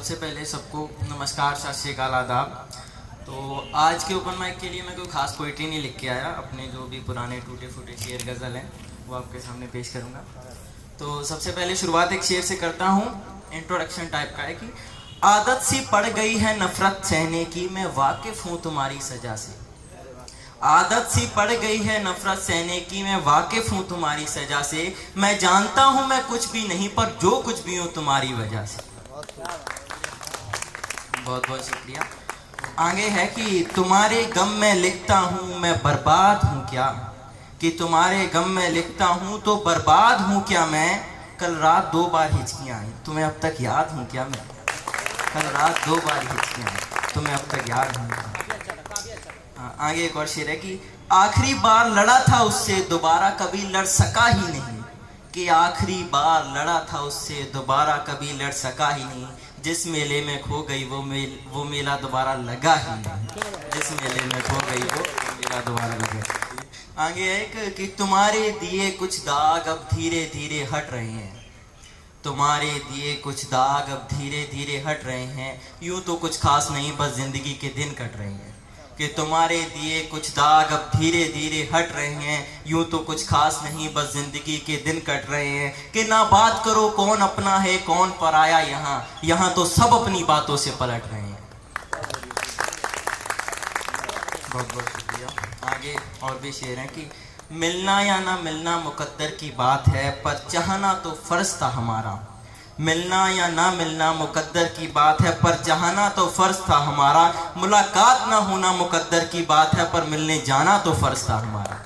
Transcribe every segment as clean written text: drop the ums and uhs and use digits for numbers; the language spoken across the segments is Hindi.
सबसे पहले सबको नमस्कार, सत श्री अकाल, आदाब। तो आज के ओपन माइक के लिए मैं कोई ख़ास पोइट्री नहीं लिख के आया। अपने जो भी पुराने टूटे फूटे शेर गज़ल हैं वो आपके सामने पेश करूँगा। तो सबसे पहले शुरुआत एक शेर से करता हूँ। इंट्रोडक्शन टाइप का है कि आदत सी पड़ गई है नफ़रत सहने की, मैं वाकिफ़ हूँ तुम्हारी सज़ा से। आदत सी पड़ गई है नफरत सहने की, मैं वाकिफ हूँ तुम्हारी सजा से। मैं जानता हूँ मैं कुछ भी नहीं, पर जो कुछ भी हूँ तुम्हारी वजह से। बहुत बहुत शुक्रिया। आगे है कि तुम्हारे गम में लिखता हूँ मैं बर्बाद हूँ क्या, कि तुम्हारे गम में लिखता हूँ तो बर्बाद हूँ क्या मैं। कल रात 2 बार हिचकियाँ आई, तुम्हें अब तक याद हूँ क्या मैं। कल रात 2 बार हिचकियाँ आई, तुम्हें अब तक याद हूँ क्या। आगे एक और शेर है कि आखिरी बार लड़ा था उससे दोबारा कभी लड़ सका ही नहीं, कि आखिरी बार लड़ा था उससे दोबारा कभी लड़ सका ही नहीं। जिस मेले में खो गई वो मेला दोबारा लगा ही नहीं। जिस मेले में खो गई वो मेला दोबारा लगा। आगे है कि तुम्हारे दिए कुछ दाग अब धीरे धीरे हट रहे हैं, तुम्हारे दिए कुछ दाग अब धीरे धीरे हट रहे हैं। यूं तो कुछ खास नहीं, बस जिंदगी के दिन कट रहे हैं, कि तुम्हारे दिए कुछ दाग अब धीरे धीरे हट रहे हैं। यूं तो कुछ खास नहीं, बस जिंदगी के दिन कट रहे हैं। कि ना बात करो कौन अपना है कौन पराया, यहाँ तो सब अपनी बातों से पलट रहे हैं। बहुत बहुत शुक्रिया। आगे और भी शेर हैं कि मिलना या ना मिलना मुकद्दर की बात है, पर चाहना तो फर्ज था हमारा। मिलना या ना मिलना मुकद्दर की बात है, पर चाहना तो फर्ज था हमारा। मुलाकात ना होना मुकद्दर की बात है, पर मिलने जाना तो फर्ज था हमारा।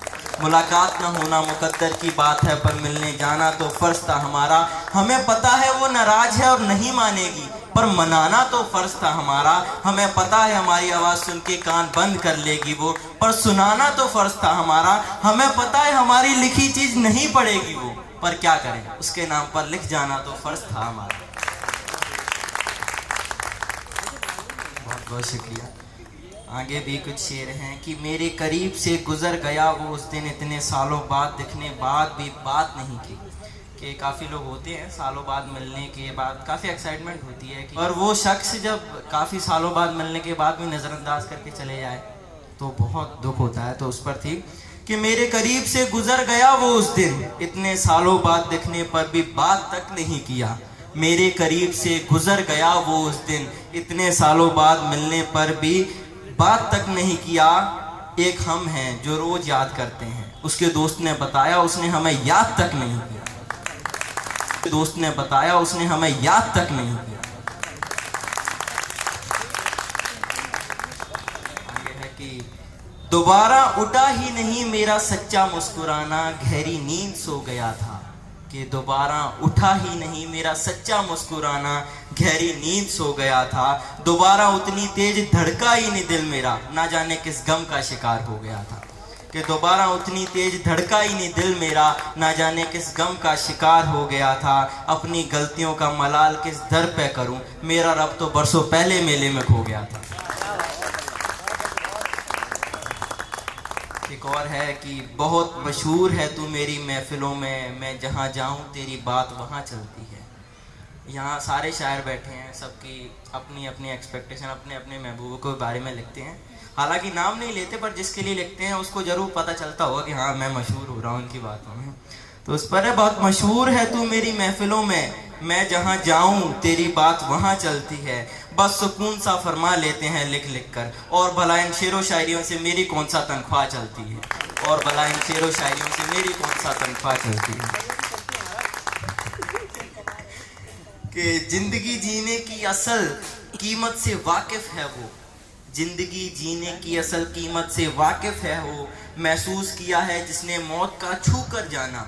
मुलाकात ना होना मुकद्दर की बात है, पर मिलने जाना तो फर्ज था हमारा। हमें पता है वो नाराज है और नहीं मानेगी, पर मनाना तो फर्ज था हमारा। हमें पता है हमारी आवाज़ सुन के कान बंद कर लेगी वो, पर सुनाना तो फर्ज था हमारा। हमें पता है हमारी लिखी चीज़ नहीं पढ़ेगी वो, पर क्या करें उसके नाम पर लिख जाना तो फर्ज था हमारा। बहुत बहुत शुक्रिया। आगे भी कुछ शेर हैं कि मेरे करीब से गुजर गया वो उस दिन, इतने सालों बाद दिखने बाद भी बात नहीं की। कि काफ़ी लोग होते हैं सालों बाद मिलने के बाद काफ़ी एक्साइटमेंट होती है कि, और वो शख्स जब काफ़ी सालों बाद मिलने के बाद भी नज़रअंदाज करके चले जाए तो बहुत दुख होता है। तो उस पर थी कि मेरे करीब से गुजर गया वो उस दिन, इतने सालों बाद दिखने पर भी बात तक नहीं किया। मेरे करीब से गुजर गया वो उस दिन, इतने सालों बाद मिलने पर भी बात तक नहीं किया। एक हम हैं जो रोज याद करते हैं, उसके दोस्त ने बताया उसने हमें याद तक नहीं किया। दोस्त ने बताया उसने हमें याद तक नहीं किया। दोबारा उठा ही नहीं मेरा सच्चा मुस्कुराना, गहरी नींद सो गया था। कि दोबारा उठा ही नहीं मेरा सच्चा मुस्कुराना, गहरी नींद सो गया था। दोबारा उतनी तेज धड़का ही नहीं दिल मेरा, ना जाने किस गम का शिकार हो गया था। कि दोबारा उतनी तेज धड़का ही नहीं दिल मेरा, ना जाने किस गम का शिकार हो गया था। अपनी गलतियों का मलाल किस दर पे करूं, मेरा रब तो बरसों पहले मेले में खो गया था। एक और है कि बहुत मशहूर है तू मेरी महफिलों में, मैं जहाँ जाऊँ तेरी बात वहाँ चलती है। यहाँ सारे शायर बैठे हैं, सबकी अपनी अपनी एक्सपेक्टेशन, अपने अपने महबूबों के बारे में लिखते हैं। हालांकि नाम नहीं लेते, पर जिसके लिए लिखते हैं उसको ज़रूर पता चलता होगा कि हाँ मैं मशहूर हो रहा हूँ उनकी बातों में। तो उस पर है बहुत मशहूर है तू मेरी महफिलों में, मैं जहाँ जाऊँ तेरी बात वहाँ चलती है। बस सुकून सा फरमा लेते हैं लिख लिख कर, और भला इन शेरों शायरियों से मेरी कौन सा तनख्वाह चलती है। और भला इन शेरों शायरियों से मेरी कौन सा तनख्वाह चलती है। कि जिंदगी जीने की असल कीमत से वाकिफ है वो, जिंदगी जीने की असल कीमत से वाकिफ है वो। महसूस किया है जिसने मौत का छू कर जाना,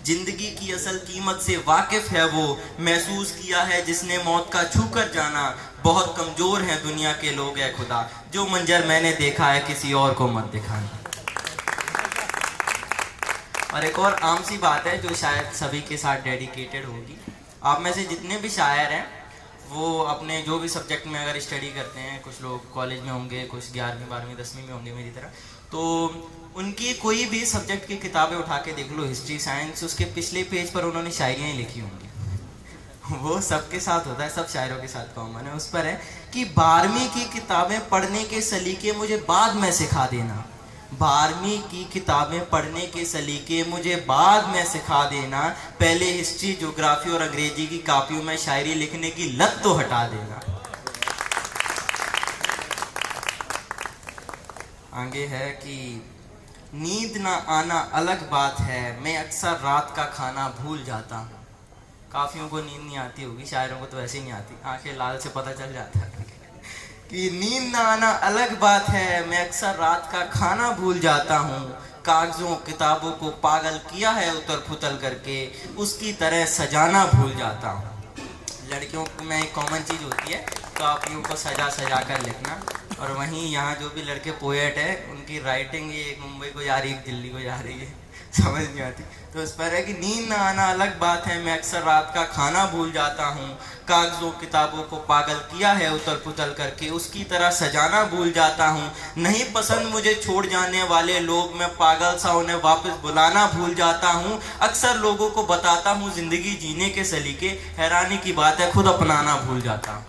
जिंदगी की असल कीमत से वाकिफ है वो। महसूस किया है जिसने मौत का छू कर जाना। बहुत कमजोर हैं दुनिया के लोग है खुदा, जो मंजर मैंने देखा है किसी और को मत दिखाना। और एक और आम सी बात है जो शायद सभी के साथ डेडिकेटेड होगी। आप में से जितने भी शायर हैं वो अपने जो भी सब्जेक्ट में अगर स्टडी करते हैं, कुछ लोग कॉलेज में होंगे, कुछ 11वीं 12वीं 10वीं में होंगे मेरी तरह, तो उनकी कोई भी सब्जेक्ट की किताबें उठा के देख लो, हिस्ट्री साइंस, उसके पिछले पेज पर उन्होंने शायरियाँ ही लिखी होंगी। वो सबके साथ होता है, सब शायरों के साथ कॉमन है। उस पर है कि 12वीं की किताबें पढ़ने के सलीके मुझे बाद में सिखा देना। 12वीं की किताबें पढ़ने के सलीके मुझे बाद में सिखा देना। पहले हिस्ट्री, ज्योग्राफी और अंग्रेजी की कापियों में शायरी लिखने की लत तो हटा देना। आगे है कि नींद ना आना अलग बात है, मैं अक्सर रात का खाना भूल जाता हूँ। काफियों को नींद नहीं आती होगी, शायरों को तो वैसे ही नहीं आती, आंखें लाल से पता चल जाता है कि नींद ना आना अलग बात है, मैं अक्सर रात का खाना भूल जाता हूँ। कागजों किताबों को पागल किया है उतर पुतल करके, उसकी तरह सजाना भूल जाता हूँ। लड़कियों में एक कॉमन चीज़ होती है कापियों को सजा सजा कर लिखना, और वहीं यहाँ जो भी लड़के पोएट है उनकी राइटिंग ये एक मुंबई को जा रही है, एक दिल्ली को जा रही है, समझ नहीं आती। तो इस पर है कि नींद ना आना अलग बात है, मैं अक्सर रात का खाना भूल जाता हूँ। कागजों किताबों को पागल किया है उतर पुतल करके, उसकी तरह सजाना भूल जाता हूँ। नहीं पसंद मुझे छोड़ जाने वाले लोग, मैं पागल सा उन्हें वापस बुलाना भूल जाता हूँ। अक्सर लोगों को बताता हूँ जिंदगी जीने के सलीके, हैरानी की बात है खुद अपनाना भूल जाता हूँ।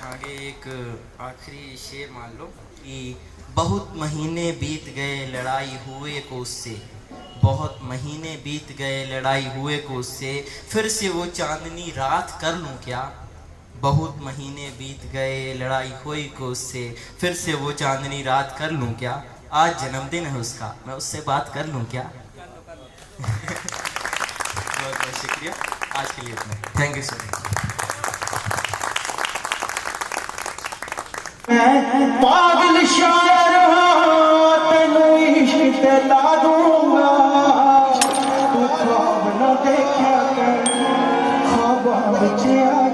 आगे एक आखिरी शेर मान लो कि बहुत महीने बीत गए लड़ाई हुए को उससे, बहुत महीने बीत गए लड़ाई हुए को उससे, फिर से वो चांदनी रात कर लूं क्या। बहुत महीने बीत गए लड़ाई हुई को उससे, फिर से वो चांदनी रात कर लूं क्या। आज जन्मदिन है उसका, मैं उससे बात कर लूं क्या। बहुत बहुत शुक्रिया, आज के लिए इतना। Thank you so much. पागल शायर तेनू इश्क ते ला दूंगा, तू ख्वाब न देखा कर, ख्वाब विच आ